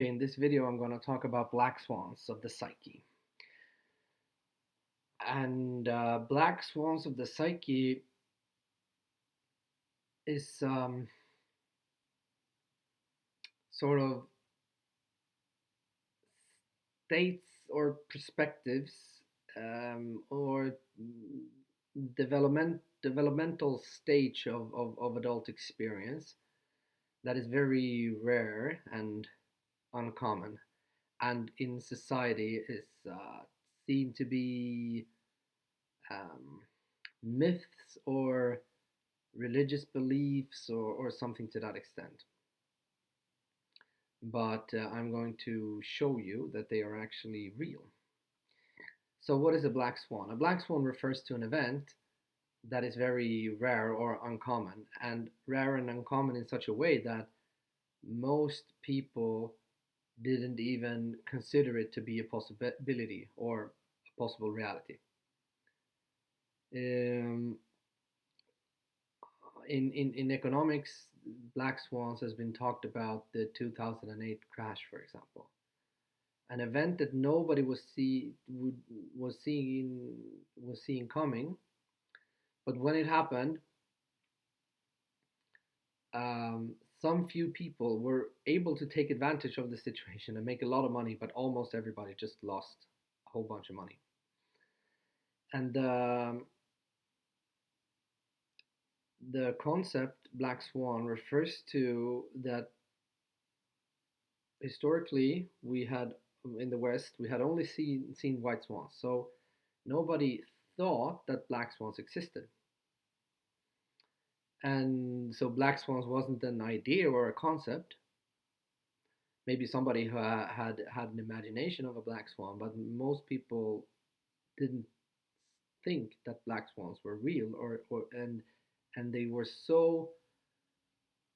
In this video, I'm going to talk about black swans of the psyche. And black swans of the psyche is sort of states or perspectives or developmental stage of adult experience that is very rare and uncommon, and in society is seen to be um, myths or religious beliefs or something to that extent. But I'm going to show you that they are actually real. So, what is a black swan? A black swan refers to an event that is very rare or uncommon, and rare and uncommon in such a way that most people didn't even consider it to be a possibility or a possible reality. Um, in economics, black swans has been talked about the 2008 crash, for example, an event that nobody was seeing coming. But when it happened, some few people were able to take advantage of the situation and make a lot of money, but almost everybody just lost a whole bunch of money. And the concept black swan refers to that historically we had in the West we had only seen white swans, so nobody thought that black swans existed. And so black swans wasn't an idea or a concept. Maybe somebody who had an imagination of a black swan, but most people didn't think that black swans were real, or and they were so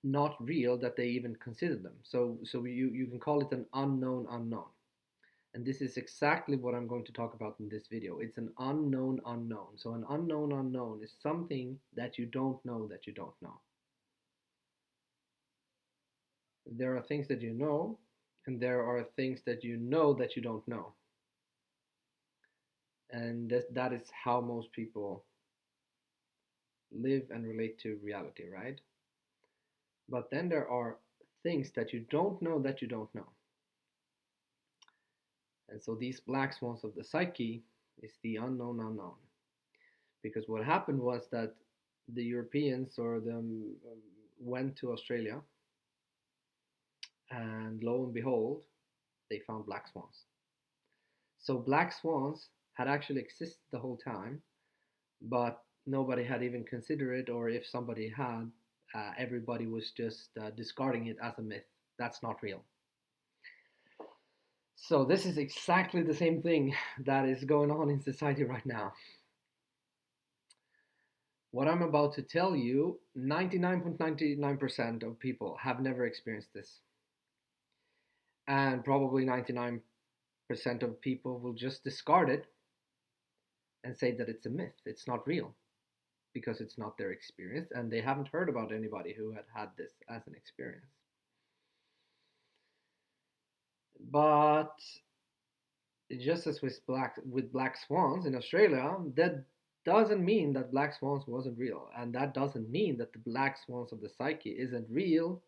not real that they even considered them. So you can call it an unknown unknown. And this is exactly what I'm going to talk about in this video. It's an unknown unknown. So an unknown unknown is something that you don't know that you don't know. There are things that you know, and there are things that you know that you don't know. And that is how most people live and relate to reality, right? But then there are things that you don't know that you don't know. And so these black swans of the psyche is the unknown unknown. Because what happened was that the Europeans or them went to Australia, and lo and behold, they found black swans. So black swans had actually existed the whole time, but nobody had even considered it, or if somebody had, everybody was just discarding it as a myth. That's not real. So this is exactly the same thing that is going on in society right now. What I'm about to tell you, 99.99% of people have never experienced this. And probably 99% of people will just discard it and say that it's a myth, it's not real, because it's not their experience and they haven't heard about anybody who had had this as an experience. But just as with black swans in Australia, that doesn't mean that black swans wasn't real, and that doesn't mean that the black swans of the psyche isn't real,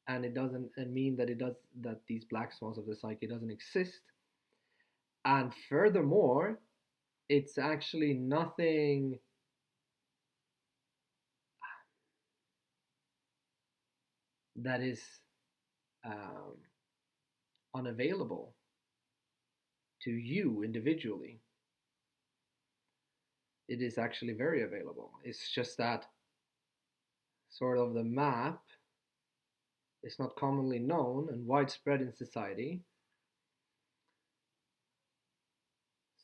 and it doesn't mean that it does that these black swans of the psyche doesn't exist. And furthermore, it's actually nothing that is um, unavailable to you individually. It is actually very available. It's just that sort of the map is not commonly known and widespread in society.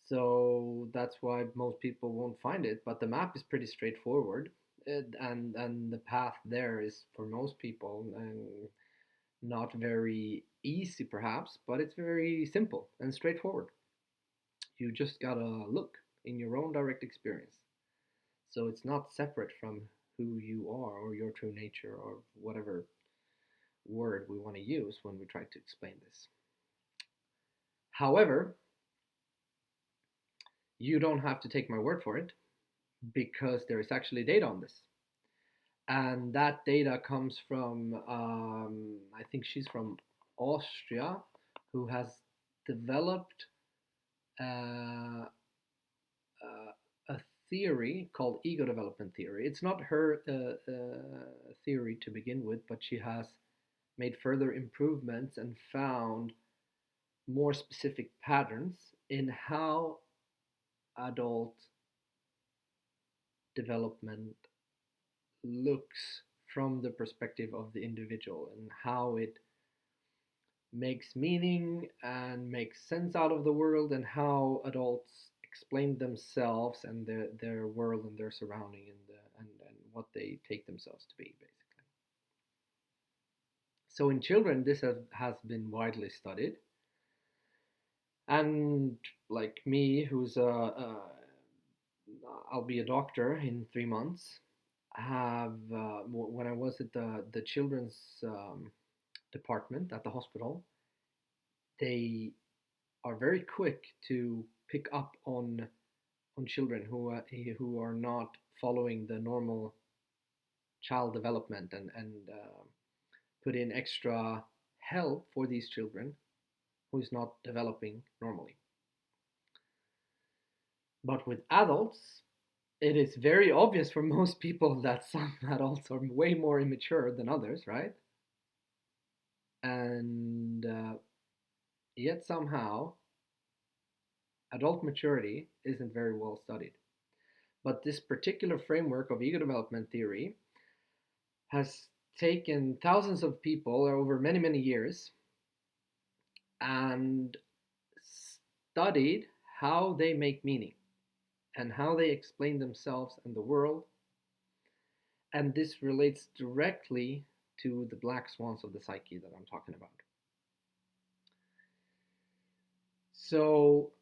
So that's why most people won't find it. But the map is pretty straightforward, and the path there is for most people not very easy, perhaps, but it's very simple and straightforward. You just gotta look in your own direct experience. So it's not separate from who you are or your true nature or word we want to use when we try to explain this. However, you don't have to take my word for it because there is actually data on this. And that data comes from, I think she's from Austria, who has developed uh, a theory called ego development theory. It's not her theory to begin with, but she has made further improvements and found more specific patterns in how adult development looks from the perspective of the individual and how it makes meaning and makes sense out of the world and how adults explain themselves and their world and their surrounding and what they take themselves to be basically. So in children this has been widely studied, and like me who's I'll be a doctor in 3 months, have when I was at the children's department at the hospital, they are very quick to pick up on children who are not following the normal child development and put in extra help for these children who is not developing normally. But with adults, it is very obvious for most people that some adults are way more immature than others, right? And yet somehow adult maturity isn't very well studied. But this particular framework of ego development theory has taken thousands of people over many, many years and studied how they make meaning and how they explain themselves and the world. And this relates directly to the black swans of the psyche that I'm talking about. So,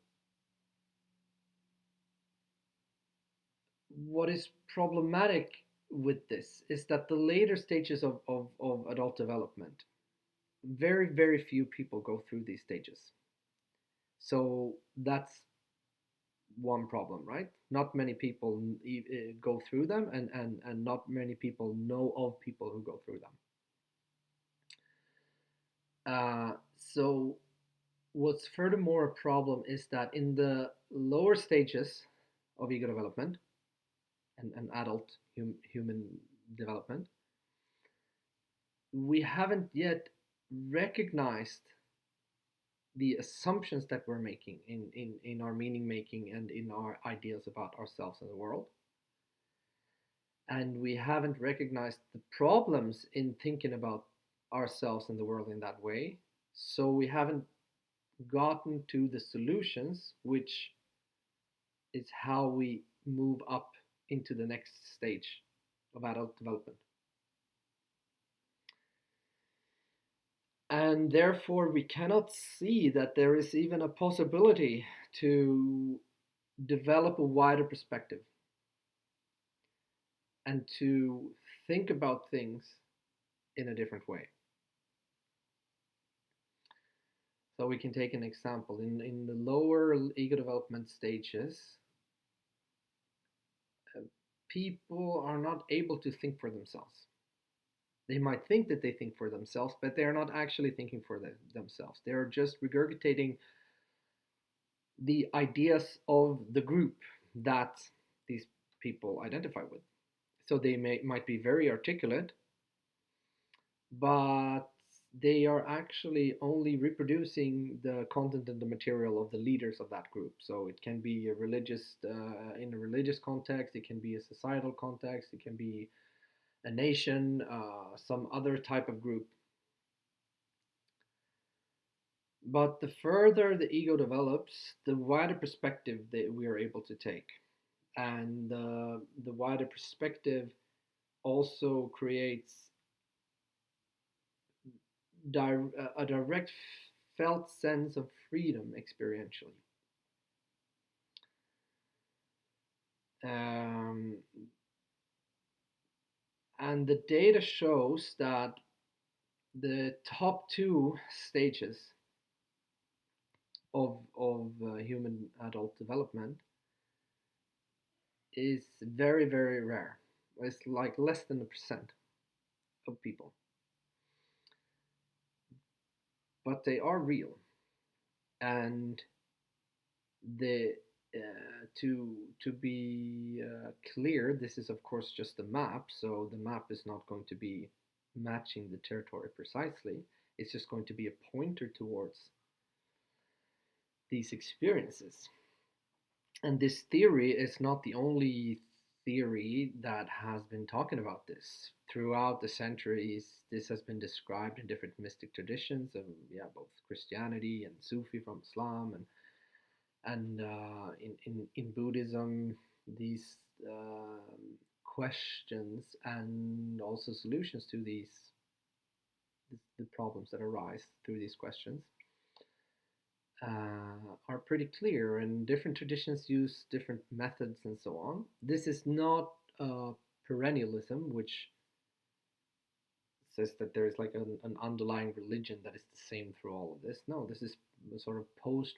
what is problematic with this is that the later stages of adult development, very, very few people go through these stages. So that's one problem, right? Not many people go through them, and not many people know of people who go through them. So, what's furthermore a problem is that in the lower stages of ego development and adult human development, we haven't yet recognized the assumptions that we're making in our meaning making and in our ideas about ourselves and the world. And we haven't recognized the problems in thinking about ourselves and the world in that way. So we haven't gotten to the solutions, which is how we move up into the next stage of adult development. And therefore, we cannot see that there is even a possibility to develop a wider perspective and to think about things in a different way. So we can take an example. In the lower ego development stages, people are not able to think for themselves. They might think that they think for themselves, but they are not actually thinking for themselves. They are just regurgitating the ideas of the group that these people identify with. So they might be very articulate, but they are actually only reproducing the content and the material of the leaders of that group. So it can be a religious, in a religious context, it can be a societal context, it can be a nation, some other type of group. But the further the ego develops, the wider perspective that we are able to take. And the wider perspective also creates a direct felt sense of freedom experientially. And the data shows that The top two stages of human adult development is very, very rare. It's like less than a percent of people, but they are real. And the to be clear, this is of course just a map, so the map is not going to be matching the territory precisely. It's just going to be a pointer towards these experiences. And this theory is not the only theory that has been talking about this. Throughout the centuries, this has been described in different mystic traditions of, yeah, both Christianity and Sufi from Islam, and in Buddhism, these questions and also solutions to these the problems that arise through these questions are pretty clear, and different traditions use different methods and so on. This is not perennialism, which says that there is like an underlying religion that is the same through all of this. No, this is a sort of post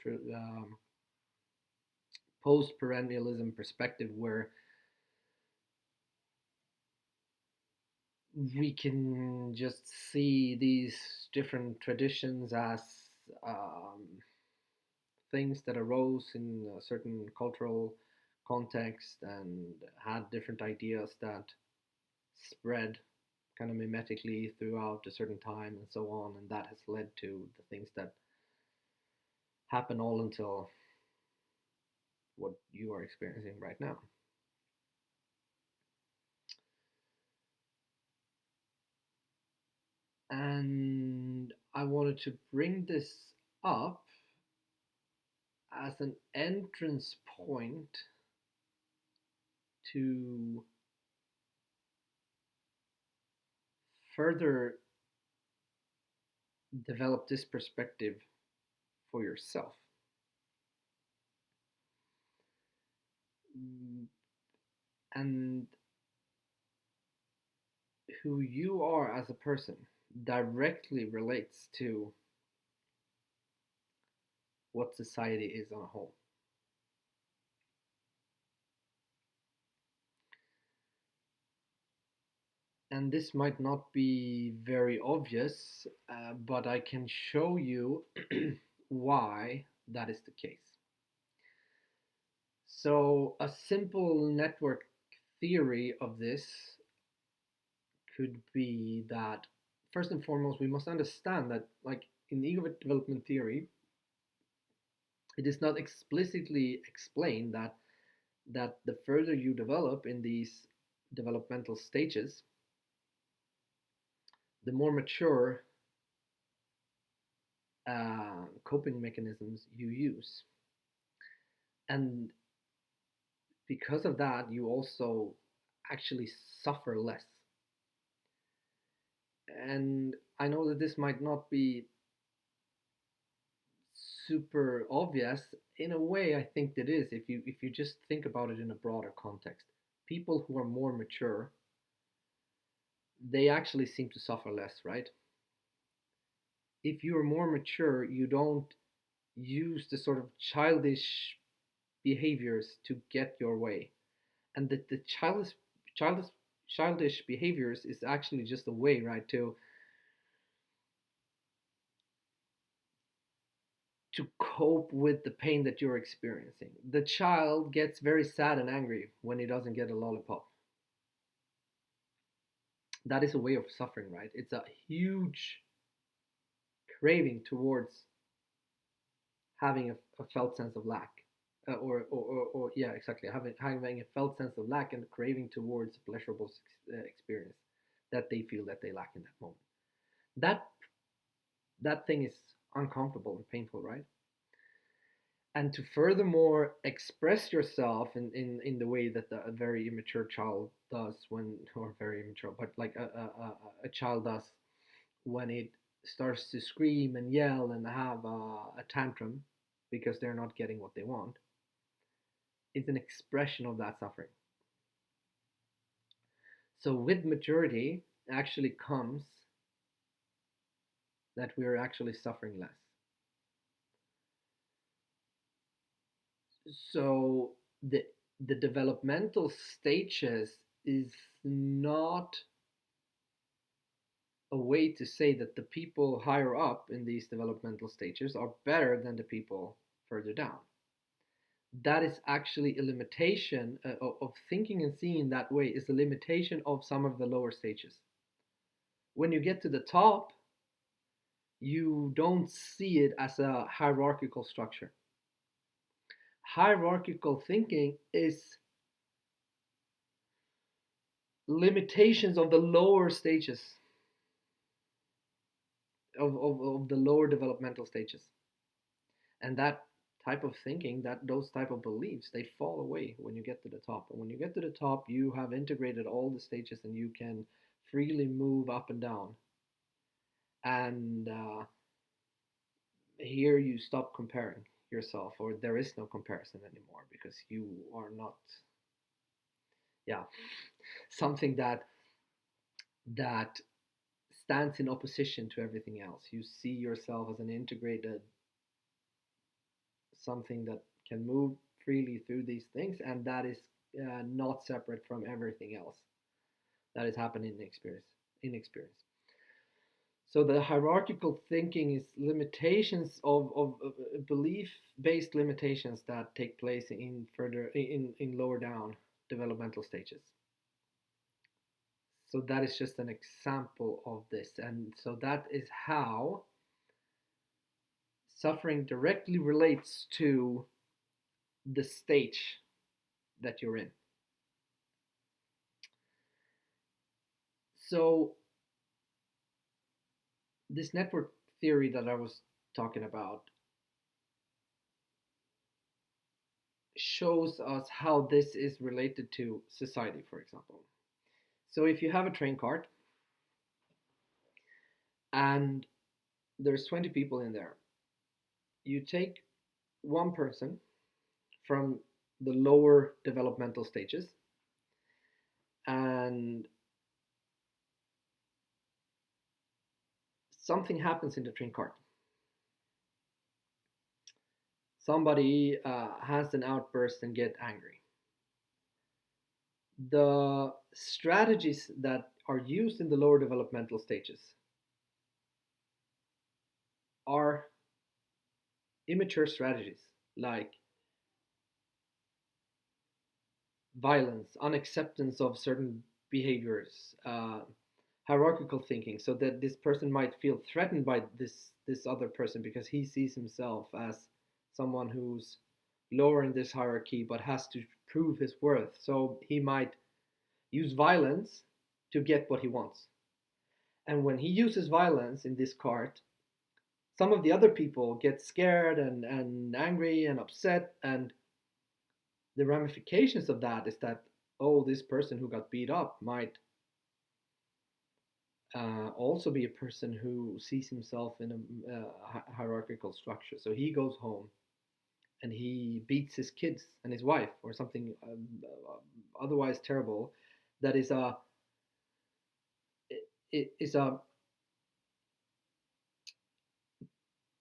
perennialism perspective where we can just see these different traditions as um, things that arose in a certain cultural context and had different ideas that spread kind of mimetically throughout a certain time and so on, and that has led to the things that happen all until what you are experiencing right now. And I wanted to bring this up as an entrance point to further develop this perspective for yourself. And who you are as a person directly relates to what society is on a whole. And this might not be very obvious, but I can show you why that is the case. So, a simple network theory of this could be that first and foremost, we must understand that, like in ego development theory, it is not explicitly explained that the further you develop in these developmental stages, the more mature coping mechanisms you use. And because of that, you also actually suffer less. And I know that this might not be super obvious. In a way, I think it is if you just think about it in a broader context. People who are more mature, they actually seem to suffer less, right? If you are more mature, you don't use the sort of childish behaviors to get your way, and that the childish childish behaviors is actually just a way, right, to cope with the pain that you're experiencing. The child gets very sad and angry when he doesn't get a lollipop. That is a way of suffering, right? It's a huge craving towards having a felt sense of lack. Or yeah, exactly, having a felt sense of lack and craving towards a pleasurable experience that they feel that they lack in that moment. That that thing is uncomfortable and painful, right? And to furthermore express yourself in the way that a very immature child does when, or very immature, but like a child does when it starts to scream and yell and have a tantrum because they're not getting what they want, is an expression of that suffering. So with maturity actually comes that we're actually suffering less. So the developmental stages is not a way to say that the people higher up in these developmental stages are better than the people further down. That is actually a limitation of thinking and seeing that way, is a limitation of some of the lower stages. When you get to the top, you don't see it as a hierarchical structure. Hierarchical thinking is limitations of the lower stages of the lower developmental stages. And that type of thinking, that those type of beliefs, they fall away when you get to the top. And when you get to the top, you have integrated all the stages and you can freely move up and down. And here you stop comparing yourself, or there is no comparison anymore, because you are not, yeah, something that stands in opposition to everything else. You see yourself as an integrated something that can move freely through these things, and that is not separate from everything else that is happening in experience. So the hierarchical thinking is limitations of belief-based limitations that take place in further in lower down developmental stages. So that is just an example of this, and so that is how suffering directly relates to the stage that you're in. So this network theory that I was talking about shows us how this is related to society, for example. So if you have a train cart and there's 20 people in there, you take one person from the lower developmental stages and something happens in the train cart. Somebody has an outburst and get angry. The strategies that are used in the lower developmental stages are immature strategies like violence, unacceptance of certain behaviors, hierarchical thinking, so that this person might feel threatened by this other person because he sees himself as someone who's lower in this hierarchy but has to prove his worth. So he might use violence to get what he wants. And when he uses violence in this cart, some of the other people get scared and angry and upset, and the ramifications of that is that, oh, this person who got beat up might also be a person who sees himself in a hierarchical structure. So he goes home and he beats his kids and his wife or something otherwise terrible. That is a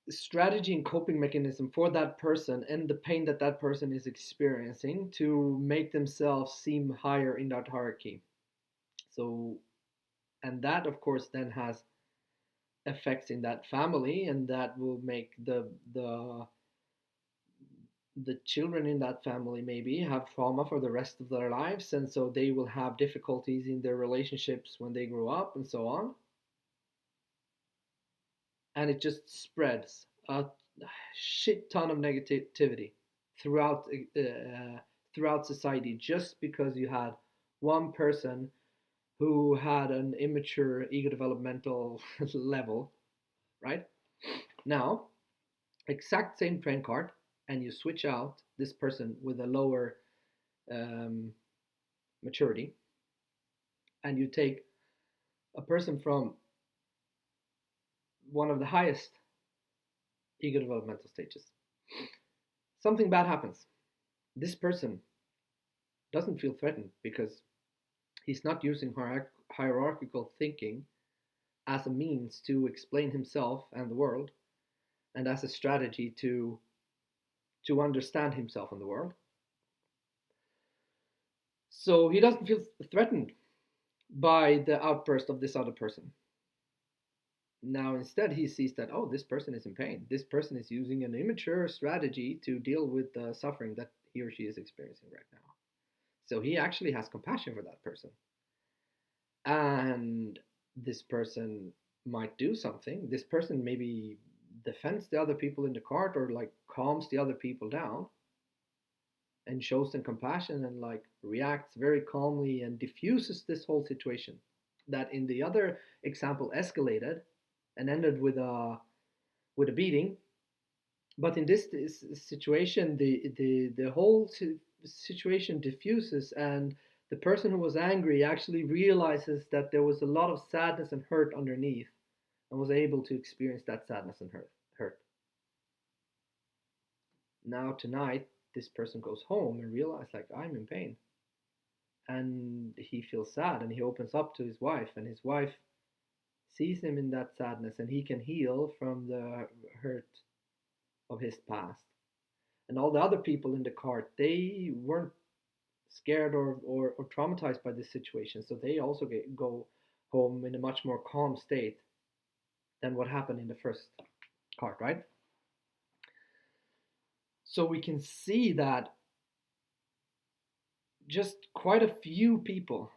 strategy and coping mechanism for that person and the pain that that person is experiencing to make themselves seem higher in that hierarchy. So, and that of course then has effects in that family, and that will make the children in that family maybe have trauma for the rest of their lives, and so they will have difficulties in their relationships when they grow up and so on. And it just spreads a shit ton of negativity throughout throughout society, just because you had one person who had an immature ego developmental level, right? Now, exact same train card, and you switch out this person with a lower um, maturity, and you take a person from one of the highest ego developmental stages. Something bad happens. This person doesn't feel threatened because he's not using hierarchical thinking as a means to explain himself and the world, and as a strategy to understand himself and the world. So he doesn't feel threatened by the outburst of this other person. Now, instead, he sees that, oh, this person is in pain. This person is using an immature strategy to deal with the suffering that he or she is experiencing right now. So he actually has compassion for that person. And this person might do something. This person maybe defends the other people in the cart, or like calms the other people down and shows them compassion, and like reacts very calmly and diffuses this whole situation that in the other example escalated and ended with a beating. But in this situation, the whole situation diffuses, and the person who was angry actually realizes that there was a lot of sadness and hurt underneath, and was able to experience that sadness and hurt. Now tonight, this person goes home and realizes, like, I'm in pain, and he feels sad, and he opens up to his wife, and his wife sees him in that sadness, and he can heal from the hurt of his past. And all the other people in the cart, they weren't scared or traumatized by this situation, so they also go home in a much more calm state than what happened in the first cart, right? So we can see that just quite a few people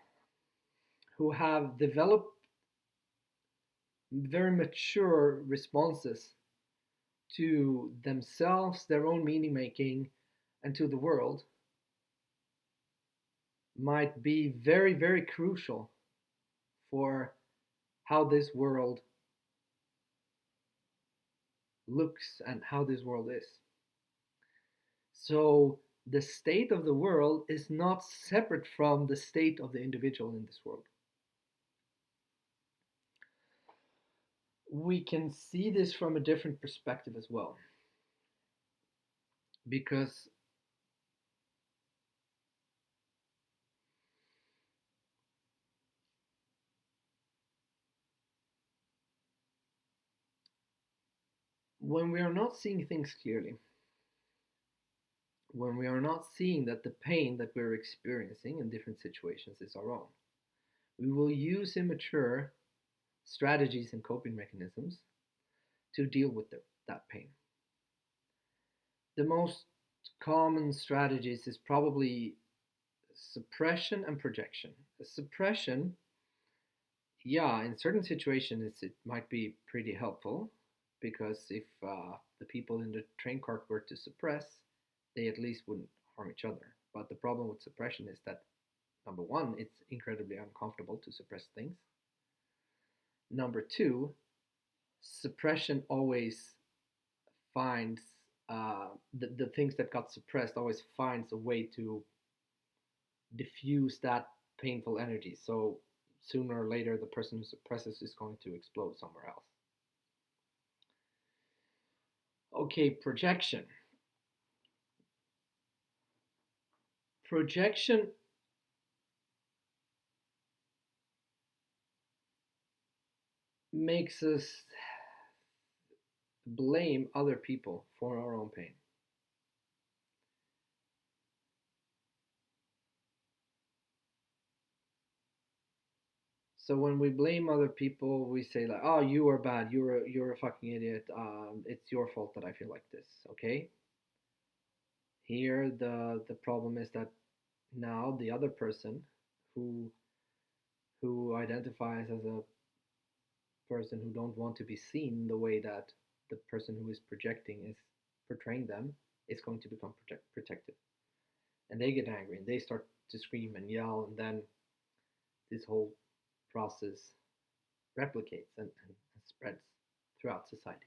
who have developed very mature responses to themselves, their own meaning making, and to the world might be very, very crucial for how this world looks and how this world is. So the state of the world is not separate from the state of the individual in this world. We can see this from a different perspective as well, because when we are not seeing things clearly, when we are not seeing that the pain that we're experiencing in different situations is our own, we will use immature strategies and coping mechanisms to deal with that pain. The most common strategies is probably suppression and projection. Suppression, yeah, in certain situations it might be pretty helpful, because if the people in the train cart were to suppress, they at least wouldn't harm each other. But the problem with suppression is that, number one, it's incredibly uncomfortable to suppress things. Number two, suppression always finds the things that got suppressed always finds a way to diffuse that painful energy. So sooner or later, the person who suppresses is going to explode somewhere else. Okay, projection. Projection makes us blame other people for our own pain. So when we blame other people, we say like, "Oh, you are bad. You're a fucking idiot. It's your fault that I feel like this." Okay. Here, the problem is that now the other person, who identifies as a person who don't want to be seen the way that the person who is projecting is portraying them, is going to become protective, and they get angry and they start to scream and yell, and then this whole process replicates and spreads throughout society.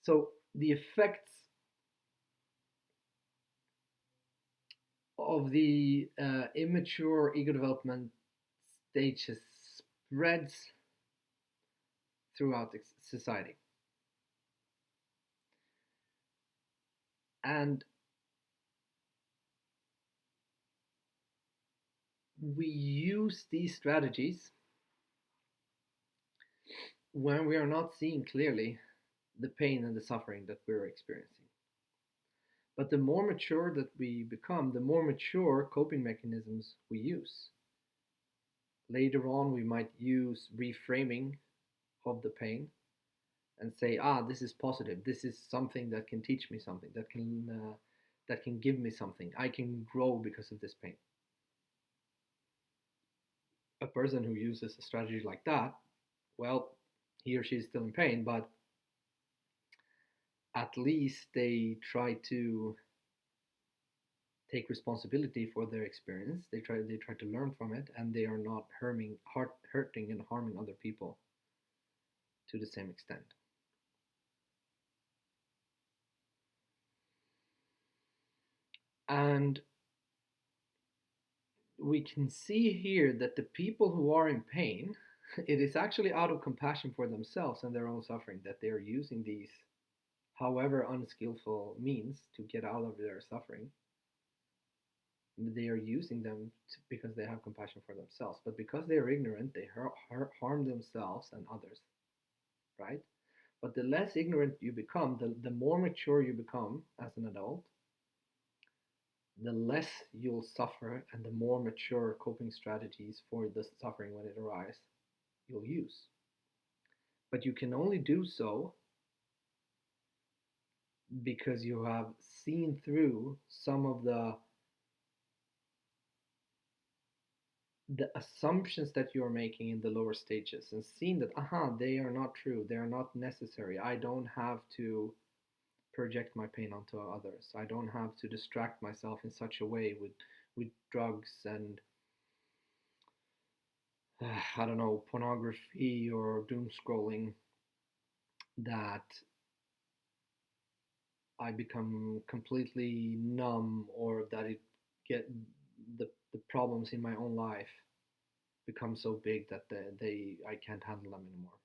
So the effects of the immature ego development stages spreads throughout society. And we use these strategies when we are not seeing clearly the pain and the suffering that we're experiencing. But the more mature that we become, the more mature coping mechanisms we use. Later on, we might use reframing of the pain and say, this is positive. This is something that can teach me something, that can give me something. I can grow because of this pain. A person who uses a strategy like that, well, he or she is still in pain, but at least they try to take responsibility for their experience. They try to learn from it, and they are not hurting and harming other people to the same extent. And we can see here that the people who are in pain, it is actually out of compassion for themselves and their own suffering that they are using these, however unskillful, means to get out of their suffering. They are using them because they have compassion for themselves, but because they are ignorant, they harm themselves and others, right? But the less ignorant you become, the more mature you become as an adult, the less you'll suffer and the more mature coping strategies for the suffering when it arises you'll use. But you can only do so because you have seen through some of the assumptions that you're making in the lower stages and seen that they are not true, they are not necessary. I don't have to project my pain onto others. I don't have to distract myself in such a way with drugs and I don't know, pornography or doom scrolling, that I become completely numb, or that it get the problems in my own life become so big that they I can't handle them anymore.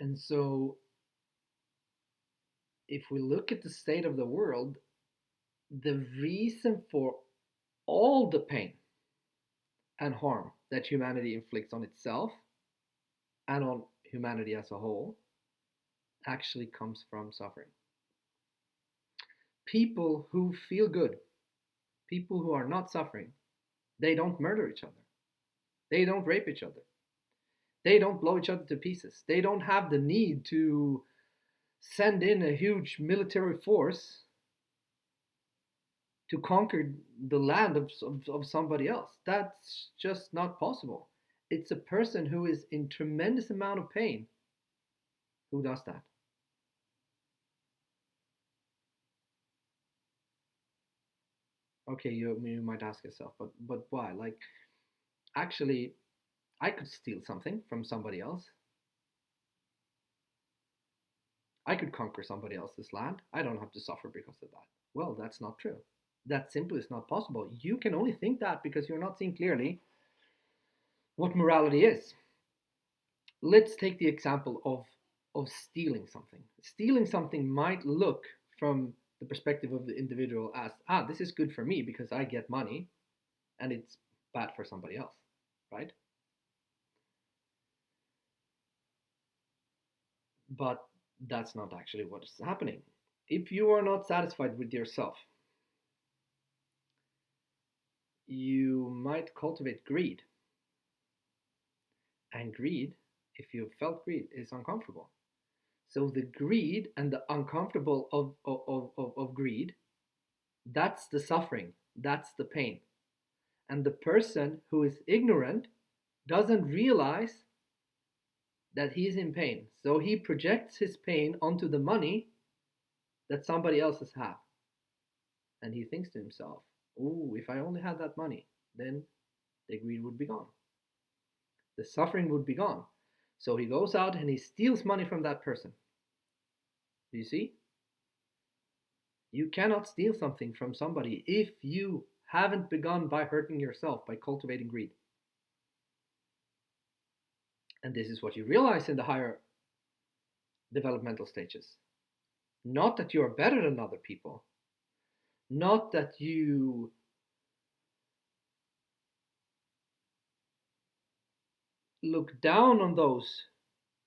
And so if we look at the state of the world, the reason for all the pain and harm that humanity inflicts on itself and on humanity as a whole actually comes from suffering. People who feel good, people who are not suffering, they don't murder each other. They don't rape each other. They don't blow each other to pieces. They don't have the need to send in a huge military force to conquer the land of somebody else. That's just not possible. It's a person who is in tremendous amount of pain who does that. Okay, you might ask yourself, but why? Like, actually, I could steal something from somebody else. I could conquer somebody else's land. I don't have to suffer because of that. Well, that's not true. That simply is not possible. You can only think that because you're not seeing clearly what morality is. Let's take the example of stealing something. Stealing something might look from the perspective of the individual as, this is good for me because I get money, and it's bad for somebody else, right? But that's not actually what is happening. If you are not satisfied with yourself, you might cultivate greed. And greed, if you've felt greed, is uncomfortable. So the greed and the uncomfortable of greed, that's the suffering, that's the pain. And the person who is ignorant doesn't realize that he's in pain. So he projects his pain onto the money that somebody else has had. And he thinks to himself, oh, if I only had that money, then the greed would be gone. The suffering would be gone. So he goes out and he steals money from that person. Do you see? You cannot steal something from somebody if you haven't begun by hurting yourself, by cultivating greed. And this is what you realize in the higher developmental stages. Not that you are better than other people, not that you look down on those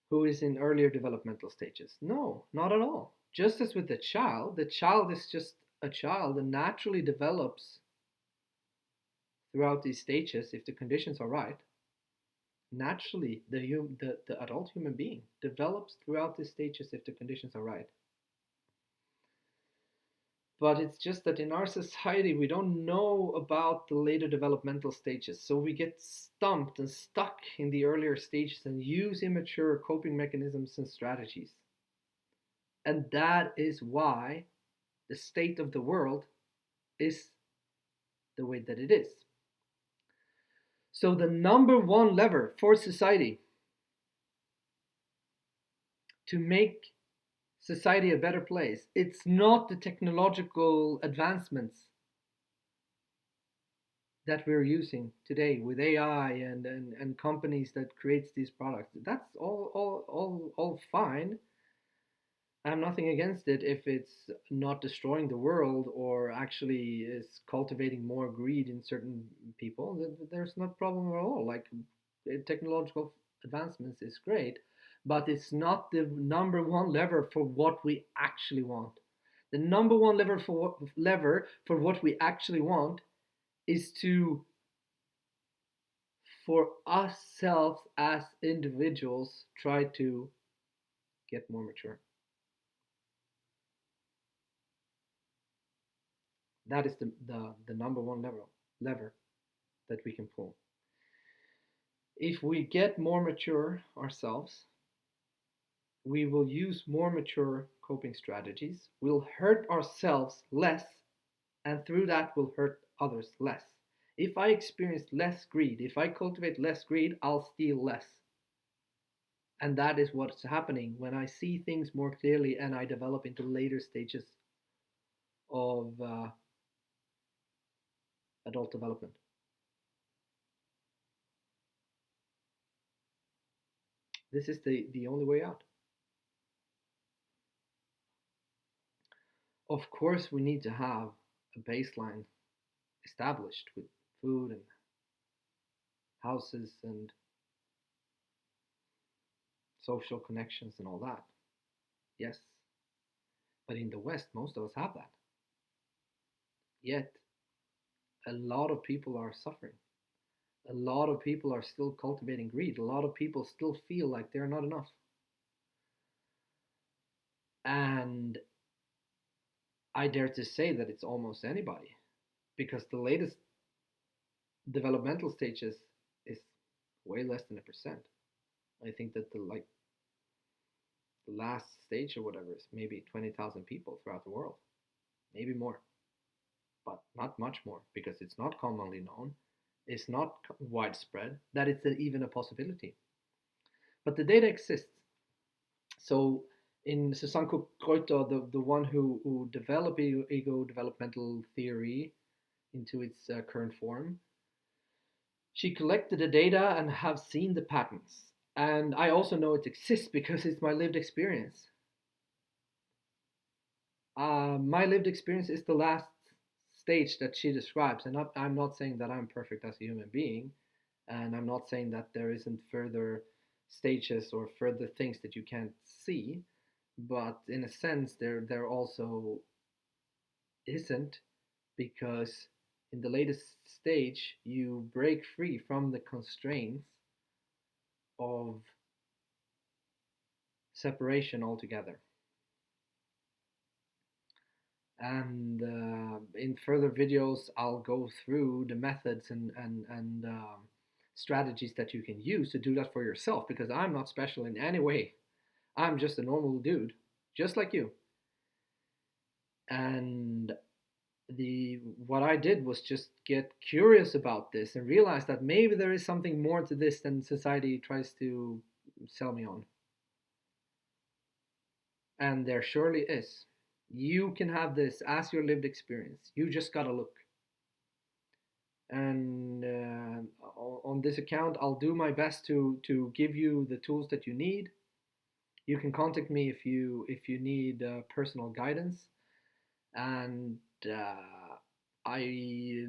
who is in earlier developmental stages. No, not at all. Just as with the child is just a child and naturally develops throughout these stages if the conditions are right. Naturally, the adult human being develops throughout these stages if the conditions are right. But it's just that in our society, we don't know about the later developmental stages. So we get stumped and stuck in the earlier stages and use immature coping mechanisms and strategies. And that is why the state of the world is the way that it is. So, the number one lever for society to make society a better place, it's not the technological advancements that we're using today with AI and companies that creates these products. That's all fine. I have nothing against it if it's not destroying the world or actually is cultivating more greed in certain people. There's no problem at all. Like technological advancements is great, but it's not the number one lever for what we actually want. The number one lever for what we actually want is to for ourselves as individuals try to get more mature. That is the number one lever that we can pull. If we get more mature ourselves, we will use more mature coping strategies. We'll hurt ourselves less, and through that, we'll hurt others less. If I experience less greed, if I cultivate less greed, I'll steal less. And that is what's happening when I see things more clearly and I develop into later stages of adult development. This is the only way out. Of course, we need to have a baseline established with food and houses and social connections and all that. Yes. But in the West, most of us have that. Yet, a lot of people are suffering. A lot of people are still cultivating greed. A lot of people still feel like they're not enough. And I dare to say that it's almost anybody because the latest developmental stages is way less than a percent. I think that the last stage or whatever is maybe 20,000 people throughout the world, maybe more, but not much more because it's not commonly known, it's not widespread that it's even a possibility. But the data exists. So in Susanko Kroito, the one who developed ego developmental theory into its current form, she collected the data and have seen the patterns. And I also know it exists because it's my lived experience. My lived experience is the last stage that she describes. And I'm not saying that I'm perfect as a human being. And I'm not saying that there isn't further stages or further things that you can't see. But in a sense, there also isn't because in the latest stage, you break free from the constraints of separation altogether. And in further videos, I'll go through the methods and strategies that you can use to do that for yourself because I'm not special in any way. I'm just a normal dude, just like you. And the what I did was just get curious about this and realize that maybe there is something more to this than society tries to sell me on. And there surely is. You can have this as your lived experience. You just gotta look. And on this account, I'll do my best to give you the tools that you need. You can contact me if you need personal guidance, and I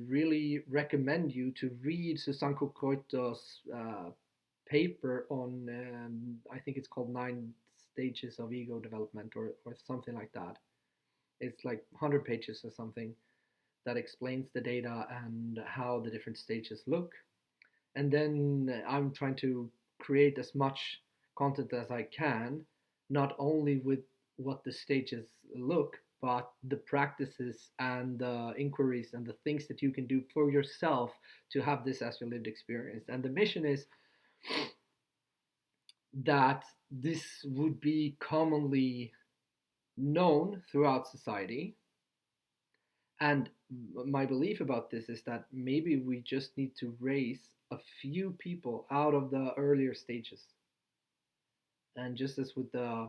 really recommend you to read Susanko Kroito's paper on, I think it's called Nine Stages of Ego Development, or something like that. It's like 100 pages or something that explains the data and how the different stages look. And then I'm trying to create as much content as I can, not only with what the stages look, but the practices and the inquiries and the things that you can do for yourself to have this as your lived experience. And the mission is that this would be commonly known throughout society. And my belief about this is that maybe we just need to raise a few people out of the earlier stages. And just as with the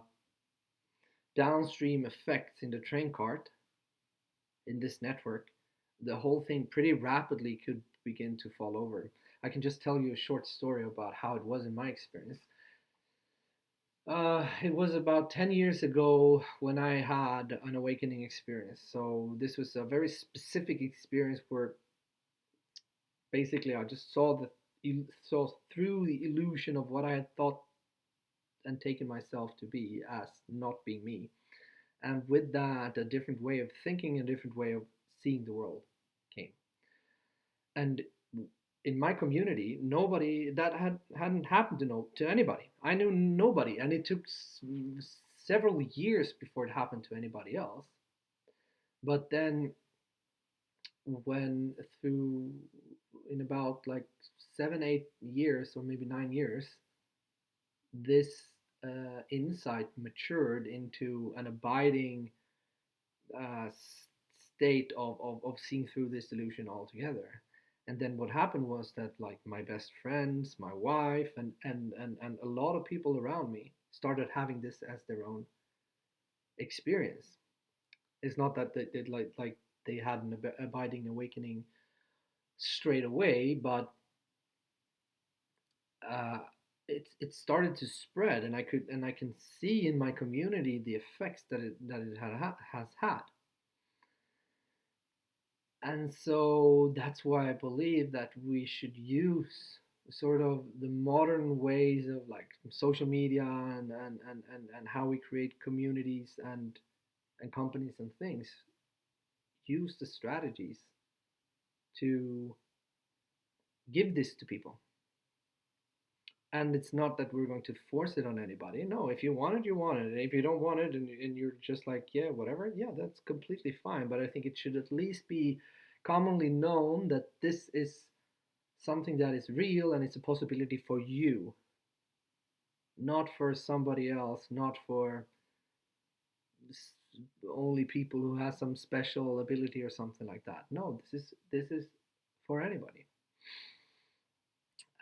downstream effects in the train cart in this network, the whole thing pretty rapidly could begin to fall over. I can just tell you a short story about how it was in my experience. It was about 10 years ago when I had an awakening experience. So, this was a very specific experience where basically I just saw through the illusion of what I had thought and taken myself to be as not being me. And with that, a different way of thinking, a different way of seeing the world came. And in my community, nobody that hadn't happened to anybody. I knew nobody, and it took several years before it happened to anybody else. But then, when through in about like 7, 8 years, or maybe 9 years, this insight matured into an abiding uh, state of seeing through this delusion altogether. And then what happened was that, like, my best friends, my wife, and a lot of people around me started having this as their own experience. It's not that they like they had an abiding awakening straight away, but uh, it started to spread, and I can see in my community the effects that it has had. And so that's why I believe that we should use sort of the modern ways of like social media and how we create communities and companies and things, use the strategies to give this to people. And it's not that we're going to force it on anybody. No, if you want it, you want it. And if you don't want it, and you're just like, yeah, whatever, yeah, that's completely fine. But I think it should at least be commonly known that this is something that is real and it's a possibility for you, not for somebody else, not for only people who have some special ability or something like that. No, this is for anybody.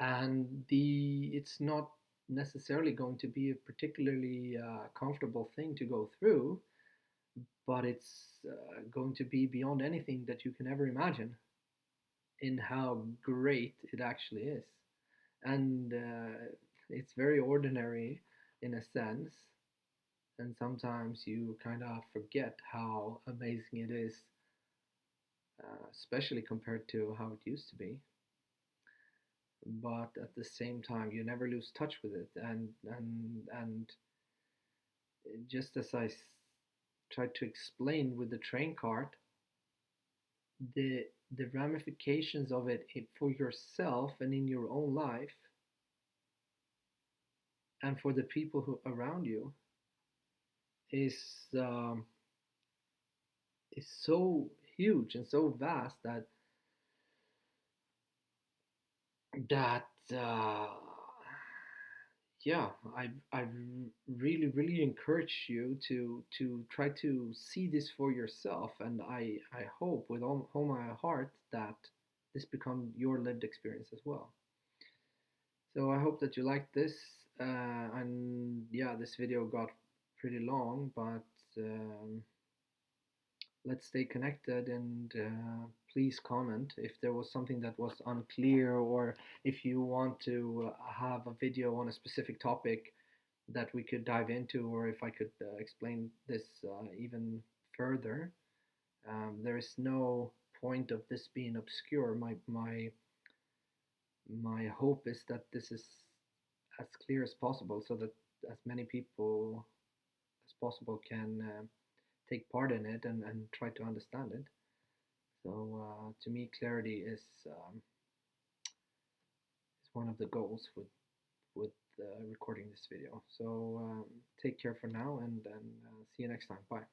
And the it's not necessarily going to be a particularly comfortable thing to go through, but it's going to be beyond anything that you can ever imagine in how great it actually is. And it's very ordinary in a sense, and sometimes you kind of forget how amazing it is, especially compared to how it used to be. But at the same time, you never lose touch with it, and just as tried to explain with the train cart, the the ramifications of it for yourself and in your own life and for the people who around you is um, is so huge and so vast that yeah, I really encourage you to try to see this for yourself, and I hope with all my heart that this become your lived experience as well. So I hope that you liked this, and yeah, this video got pretty long, but let's stay connected, and please comment if there was something that was unclear, or if you want to have a video on a specific topic that we could dive into, or if I could explain this even further. There is no point of this being obscure. My hope is that this is as clear as possible, so that as many people as possible can take part in it and try to understand it. So to me, clarity is one of the goals with recording this video. So take care for now, and see you next time. Bye.